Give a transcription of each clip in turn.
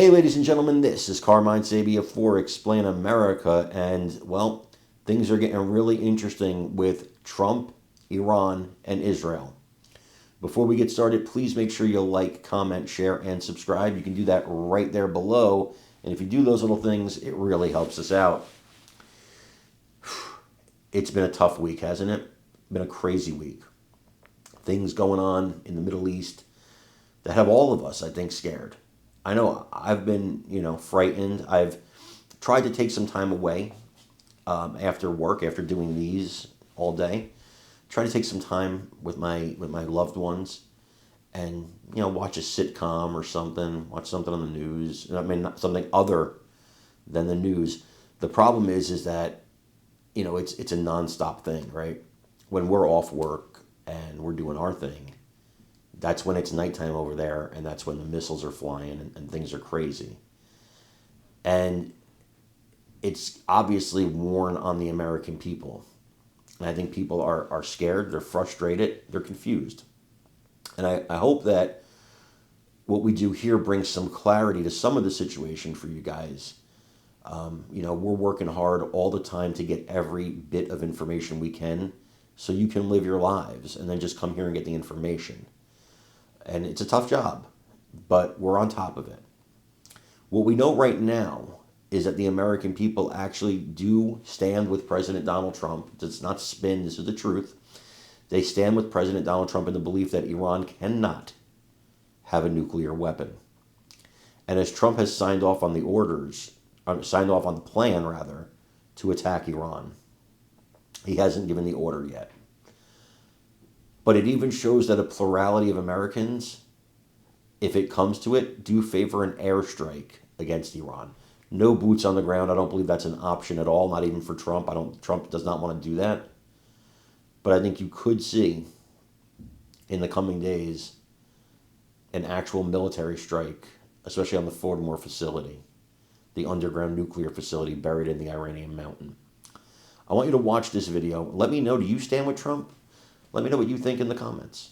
Hey, ladies and gentlemen, this is Carmine Sabia for Explain America, and, well, things are getting really interesting with Trump, Iran, and Israel. Before we get started, please make sure you like, comment, share, and subscribe. You can do that right there below, and if you do those little things, it really helps us out. It's been a tough week, hasn't it? Been a crazy week. Things going on in the Middle East that have all of us, I think, scared. I know I've been, frightened. I've tried to take some time away after work, after doing these all day. Try to take some time with my loved ones, and watch a sitcom or something. Watch something on the news. I mean, not something other than the news. The problem is that it's a nonstop thing, right? When we're off work and we're doing our thing, that's when it's nighttime over there, and that's when the missiles are flying and things are crazy. And it's obviously worn on the American people. And I think people are scared, they're frustrated, they're confused. And I hope that what we do here brings some clarity to some of the situation for you guys. We're working hard all the time to get every bit of information we can so you can live your lives and then just come here and get the information. And it's a tough job, but we're on top of it. What we know right now is that the American people actually do stand with President Donald Trump. It's not spin, this is the truth. They stand with President Donald Trump in the belief that Iran cannot have a nuclear weapon. And as Trump has signed off on the plan, to attack Iran, he hasn't given the order yet. But it even shows that a plurality of Americans, if it comes to it, do favor an airstrike against Iran. No boots on the ground. I don't believe that's an option at all, not even for Trump. Trump does not want to do that. But I think you could see in the coming days an actual military strike, especially on the Fordmore facility, the underground nuclear facility buried in the Iranian mountain. I want you to watch this video. Let me know, do you stand with Trump? Let me know what you think in the comments.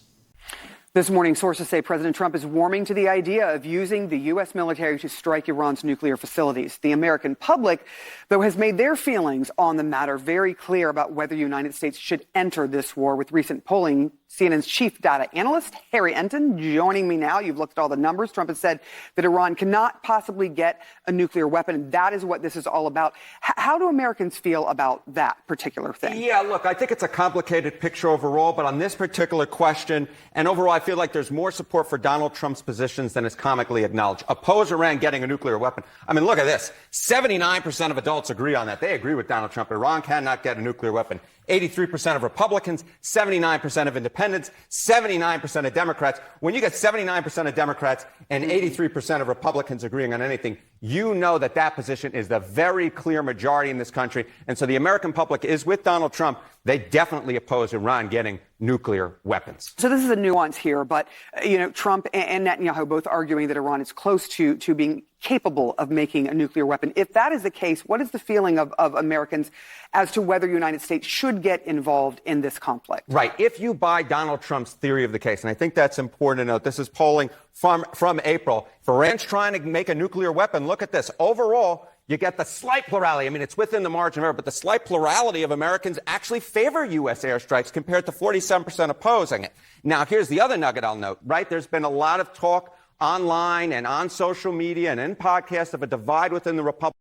This morning, sources say President Trump is warming to the idea of using the U.S. military to strike Iran's nuclear facilities. The American public, though, has made their feelings on the matter very clear about whether the United States should enter this war. With recent polling, CNN's chief data analyst, Harry Enten, joining me now. You've looked at all the numbers. Trump has said that Iran cannot possibly get a nuclear weapon. That is what this is all about. How do Americans feel about that particular thing? Yeah, look, I think it's a complicated picture overall, but on this particular question, and overall, I feel like there's more support for Donald Trump's positions than is comically acknowledged. Oppose Iran getting a nuclear weapon. I mean, look at this. 79% of adults agree on that. They agree with Donald Trump. Iran cannot get a nuclear weapon. 83% of Republicans, 79% of independents, 79% of Democrats. When you get 79% of Democrats and 83% of Republicans agreeing on anything, you know that that position is the very clear majority in this country. And so the American public is with Donald Trump. They definitely oppose Iran getting nuclear weapons. So this is a nuance here, but, Trump and Netanyahu both arguing that Iran is close to being capable of making a nuclear weapon. If that is the case, what is the feeling of Americans as to whether the United States should get involved in this conflict? Right. If you buy Donald Trump's theory of the case, and I think that's important to note, this is polling from April. If Iran's trying to make a nuclear weapon, look at this. Overall, you get the slight plurality. I mean, it's within the margin of error, but the slight plurality of Americans actually favor U.S. airstrikes compared to 47% opposing it. Now, here's the other nugget I'll note, right? There's been a lot of talk online and on social media and in podcasts of a divide within the Republican